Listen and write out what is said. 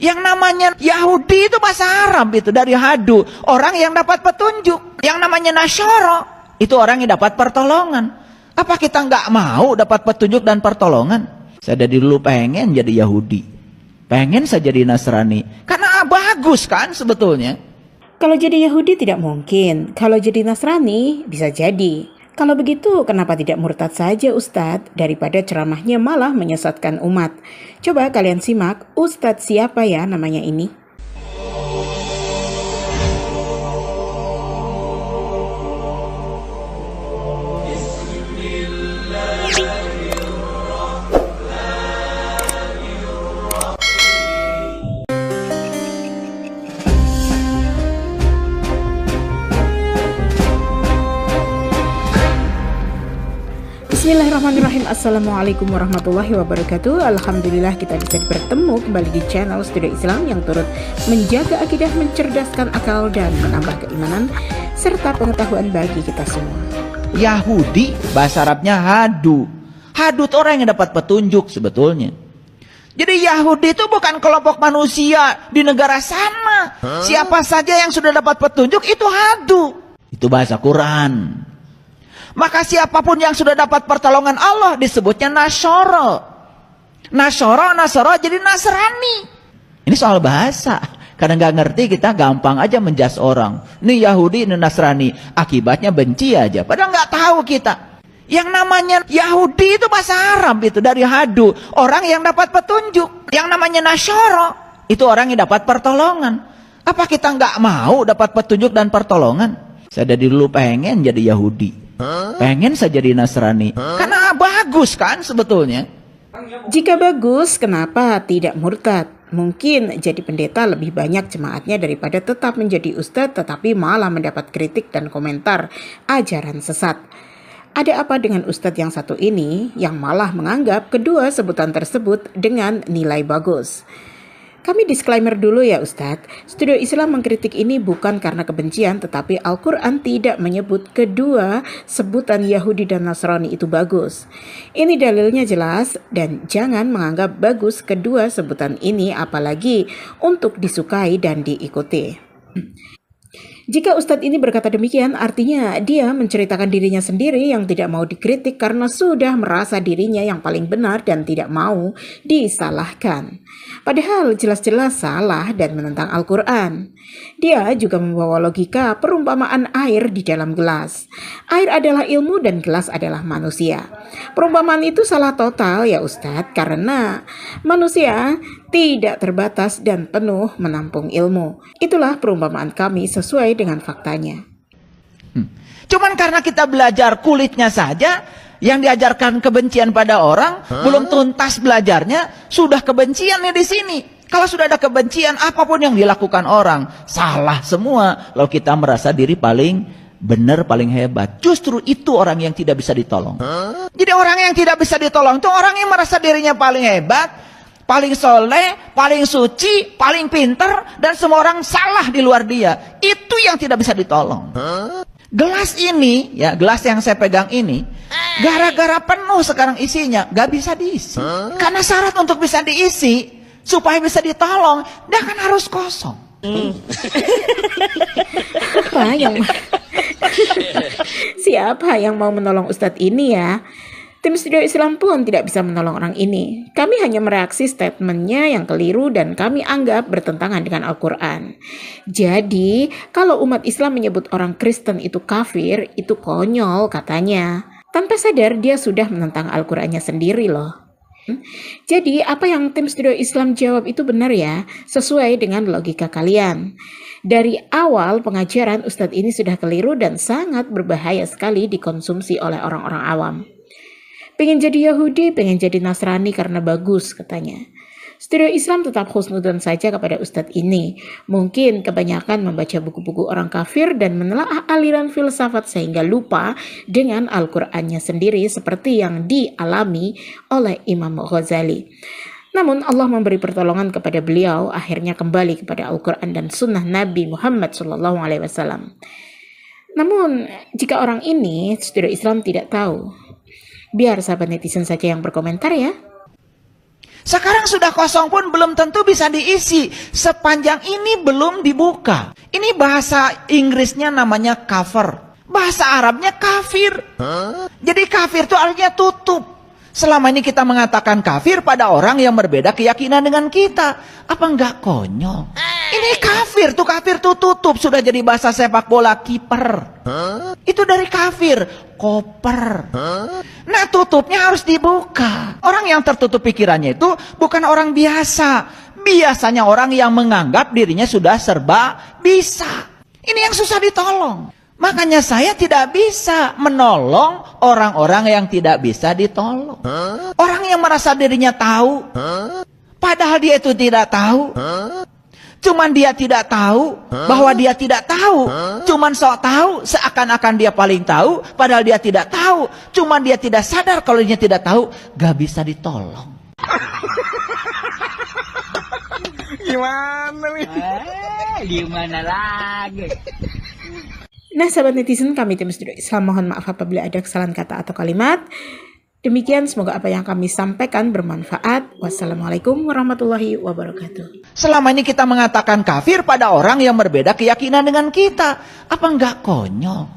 Yang namanya Yahudi itu bahasa Arab, itu dari hadu, orang yang dapat petunjuk. Yang namanya Nasyara itu orang yang dapat pertolongan. Apa kita nggak mau dapat petunjuk dan pertolongan? Saya dari dulu pengen jadi Yahudi, pengen saya jadi Nasrani, karena bagus kan sebetulnya. Kalau jadi Yahudi tidak mungkin, kalau jadi Nasrani bisa jadi. Kalau begitu, kenapa tidak murtad saja Ustadz, daripada ceramahnya malah menyesatkan umat? Coba kalian simak, Ustadz siapa ya namanya ini? Bismillahirrahmanirrahim. Assalamualaikum warahmatullahi wabarakatuh. Alhamdulillah kita bisa bertemu kembali di channel Studio Islam yang turut menjaga akidah, mencerdaskan akal, dan menambah keimanan serta pengetahuan bagi kita semua. Yahudi bahasa Arabnya hadu. Hadu itu orang yang dapat petunjuk sebetulnya. Jadi Yahudi itu bukan kelompok manusia di negara sana. Siapa saja yang sudah dapat petunjuk itu hadu. Itu bahasa Quran. Maka siapapun yang sudah dapat pertolongan Allah disebutnya Nasyara. Nasyara jadi Nasrani. Ini soal bahasa. Karena nggak ngerti kita gampang aja menjas orang. Ini Yahudi, ini Nasrani. Akibatnya benci aja. Padahal nggak tahu kita. Yang namanya Yahudi itu bahasa Arab, itu dari hadu, orang yang dapat petunjuk. Yang namanya Nasyara itu orang yang dapat pertolongan. Apa kita nggak mau dapat petunjuk dan pertolongan? Saya dari dulu pengen jadi Yahudi, pengen saya jadi Nasrani, karena bagus kan sebetulnya. Jika bagus, kenapa tidak murtad? Mungkin jadi pendeta lebih banyak jemaatnya daripada tetap menjadi ustadz tetapi malah mendapat kritik dan komentar ajaran sesat. Ada apa dengan ustadz yang satu ini yang malah menganggap kedua sebutan tersebut dengan nilai bagus? Kami disclaimer dulu ya Ustadz, Studio Islam mengkritik ini bukan karena kebencian, tetapi Al-Quran tidak menyebut kedua sebutan Yahudi dan Nasrani itu bagus. Ini dalilnya jelas dan jangan menganggap bagus kedua sebutan ini apalagi untuk disukai dan diikuti. Jika Ustadz ini berkata demikian, artinya dia menceritakan dirinya sendiri yang tidak mau dikritik karena sudah merasa dirinya yang paling benar dan tidak mau disalahkan. Padahal jelas-jelas salah dan menentang Al-Quran. Dia juga membawa logika perumpamaan air di dalam gelas. Air adalah ilmu dan gelas adalah manusia. Perumpamaan itu salah total ya Ustadz, karena manusia tidak terbatas dan penuh menampung ilmu. Itulah perumpamaan kami sesuai dengan faktanya. Cuman karena kita belajar kulitnya saja, yang diajarkan kebencian pada orang, belum tuntas belajarnya, sudah kebencian nih di sini. Kalau sudah ada kebencian, apapun yang dilakukan orang, salah semua. Lalu kita merasa diri paling benar, paling hebat. Justru itu orang yang tidak bisa ditolong. Jadi orang yang tidak bisa ditolong itu orang yang merasa dirinya paling hebat, paling soleh, paling suci, paling pinter, dan semua orang salah di luar dia. Itu yang tidak bisa ditolong. Gelas ini, ya gelas yang saya pegang ini, gara-gara penuh sekarang isinya, gak bisa diisi. Karena syarat untuk bisa diisi, supaya bisa ditolong, dia kan harus kosong. Siapa yang mau menolong Ustadz ini ya? Tim Studio Islam pun tidak bisa menolong orang ini. Kami hanya mereaksi statementnya yang keliru dan kami anggap bertentangan dengan Al-Quran. Jadi, kalau umat Islam menyebut orang Kristen itu kafir, itu konyol katanya. Tanpa sadar dia sudah menentang Al-Qurannya sendiri loh. Jadi, apa yang tim Studio Islam jawab itu benar ya, sesuai dengan logika kalian. Dari awal pengajaran Ustadz ini sudah keliru dan sangat berbahaya sekali dikonsumsi oleh orang-orang awam. Pengen jadi Yahudi, pengen jadi Nasrani karena bagus katanya. Studio Islam tetap husnudzon saja kepada Ustadz ini. Mungkin kebanyakan membaca buku-buku orang kafir dan menelaah aliran filsafat sehingga lupa dengan Al-Qur'annya sendiri seperti yang dialami oleh Imam Ghazali. Namun Allah memberi pertolongan kepada beliau, akhirnya kembali kepada Al-Quran dan sunnah Nabi Muhammad SAW. Namun jika orang ini Studio Islam tidak tahu, biar sahabat netizen saja yang berkomentar ya. Sekarang sudah kosong pun belum tentu bisa diisi. Sepanjang ini belum dibuka. Ini bahasa Inggrisnya namanya cover. Bahasa Arabnya kafir. Jadi kafir itu artinya tutup. Selama ini kita mengatakan kafir pada orang yang berbeda keyakinan dengan kita. Apa enggak konyol? Ini kafir tuh tutup. Sudah jadi bahasa sepak bola kiper. Itu dari kafir, koper. Nah, tutupnya harus dibuka. Orang yang tertutup pikirannya itu bukan orang biasa. Biasanya orang yang menganggap dirinya sudah serba bisa. Ini yang susah ditolong. Makanya saya tidak bisa menolong orang-orang yang tidak bisa ditolong. Orang yang merasa dirinya tahu, padahal dia itu tidak tahu. Cuman dia tidak tahu bahwa dia tidak tahu. Cuman sok tahu seakan-akan dia paling tahu, padahal dia tidak tahu. Cuman dia tidak sadar kalau dia tidak tahu, gak bisa ditolong. Gimana nih? Gimana lagi? Nah, sahabat netizen, kami tim Studio Islam mohon maaf apabila ada kesalahan kata atau kalimat. Demikian, semoga apa yang kami sampaikan bermanfaat. Wassalamualaikum warahmatullahi wabarakatuh. Selama ini kita mengatakan kafir pada orang yang berbeda keyakinan dengan kita. Apa enggak konyol?